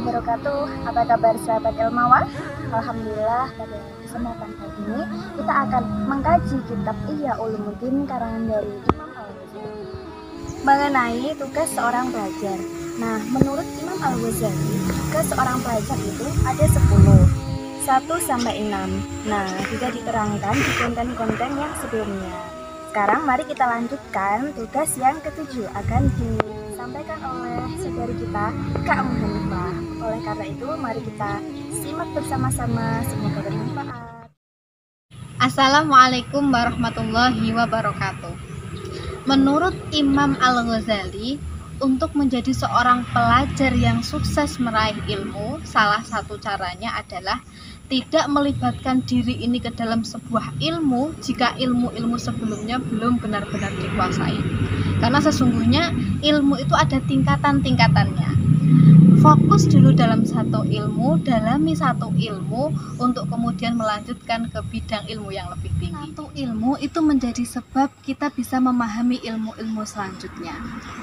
wabarakatuh. Apa kabar sahabat Ilmawan? Alhamdulillah, pada kesempatan kali ini kita akan mengkaji kitab Ihya Ulumuddin karangan dari Imam Al-Ghazali mengenai tugas seorang pelajar. Nah, menurut Imam Al-Ghazali, tugas seorang pelajar itu ada 10, 1 sampai 6. Nah, juga diterangkan di konten-konten yang sebelumnya. Sekarang mari kita lanjutkan tugas yang ke-7 akan disampaikan oleh saudari kita Kak Muhanifah. Oleh karena itu, mari kita simak bersama-sama, semoga bermanfaat. Assalamualaikum warahmatullahi wabarakatuh. Menurut Imam Al-Ghazali, untuk menjadi seorang pelajar yang sukses meraih ilmu, salah satu caranya adalah tidak melibatkan diri ini ke dalam sebuah ilmu jika ilmu-ilmu sebelumnya belum benar-benar dikuasai. Karena sesungguhnya ilmu itu ada tingkatan-tingkatannya. Fokus dulu dalam satu ilmu, dalami satu ilmu untuk kemudian melanjutkan ke bidang ilmu yang lebih tinggi. Satu ilmu itu menjadi sebab kita bisa memahami ilmu-ilmu selanjutnya.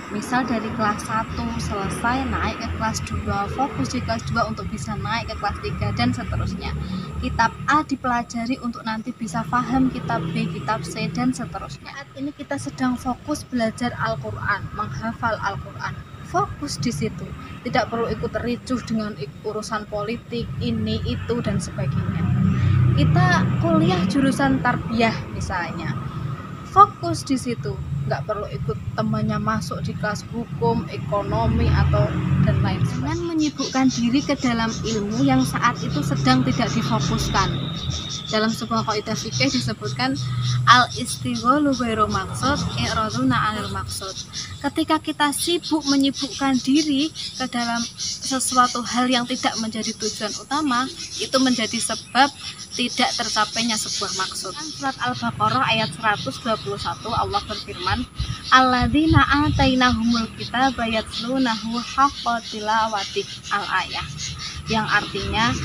Misal dari kelas 1 selesai naik ke kelas 2, fokus di kelas 2 untuk bisa naik ke kelas 3 dan seterusnya. Kitab A dipelajari untuk nanti bisa paham kitab B, kitab C dan seterusnya. Saat ini kita sedang fokus belajar Al-Qur'an, menghafal Al-Qur'an. Fokus di situ, tidak perlu ikut ricuh dengan urusan politik, ini, itu, dan sebagainya. Kita kuliah jurusan tarbiyah misalnya, fokus di situ, nggak perlu ikut temannya masuk di kelas hukum, ekonomi, atau dan lain sebagainya. Jangan menyibukkan diri ke dalam ilmu yang saat itu sedang tidak difokuskan. Dalam sebuah kaidah fikih disebutkan al-istighalu ghairu maqsud i'raduna 'anil maqsud. Ketika kita sibuk menyibukkan diri ke dalam sesuatu hal yang tidak menjadi tujuan utama, itu menjadi sebab tidak tercapainya sebuah maksud. Surat Al-Baqarah ayat 121 Allah berfirman, alladzina atainahumul kitaba yatlunahu haqqa tilawati al-ayah, yang artinya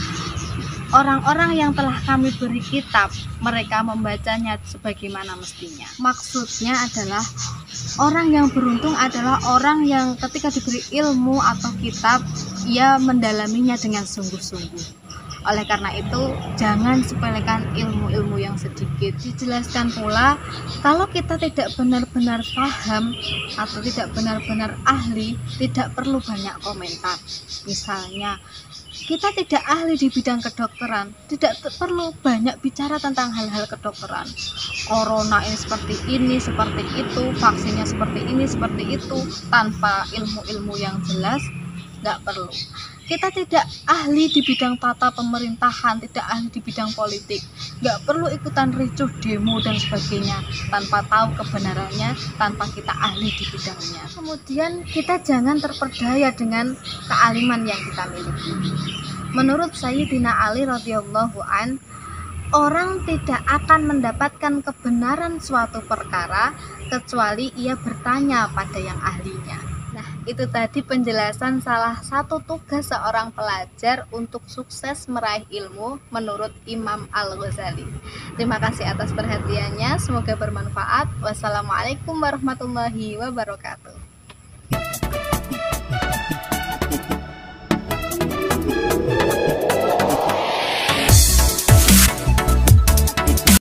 orang-orang yang telah kami beri kitab, mereka membacanya sebagaimana mestinya. Maksudnya adalah orang yang beruntung adalah orang yang ketika diberi ilmu atau kitab, ia mendalaminya dengan sungguh-sungguh. Oleh karena itu, jangan sepelekan ilmu-ilmu yang sedikit. Dijelaskan pula, kalau kita tidak benar-benar paham atau tidak benar-benar ahli, tidak perlu banyak komentar. Misalnya, kita tidak ahli di bidang kedokteran, tidak perlu banyak bicara tentang hal-hal kedokteran. Corona ini seperti itu, vaksinnya seperti ini, seperti itu, tanpa ilmu-ilmu yang jelas, nggak perlu. Kita tidak ahli di bidang tata pemerintahan, tidak ahli di bidang politik, nggak perlu ikutan ricuh, demo, dan sebagainya, tanpa tahu kebenarannya, tanpa kita ahli di bidangnya. Kemudian kita jangan terperdaya dengan kealiman yang kita miliki. Menurut Sayyidina Ali radhiyallahu an, orang tidak akan mendapatkan kebenaran suatu perkara kecuali ia bertanya pada yang ahlinya. Nah, itu tadi penjelasan salah satu tugas seorang pelajar untuk sukses meraih ilmu menurut Imam Al-Ghazali. Terima kasih atas perhatiannya, semoga bermanfaat. Wassalamualaikum warahmatullahi wabarakatuh.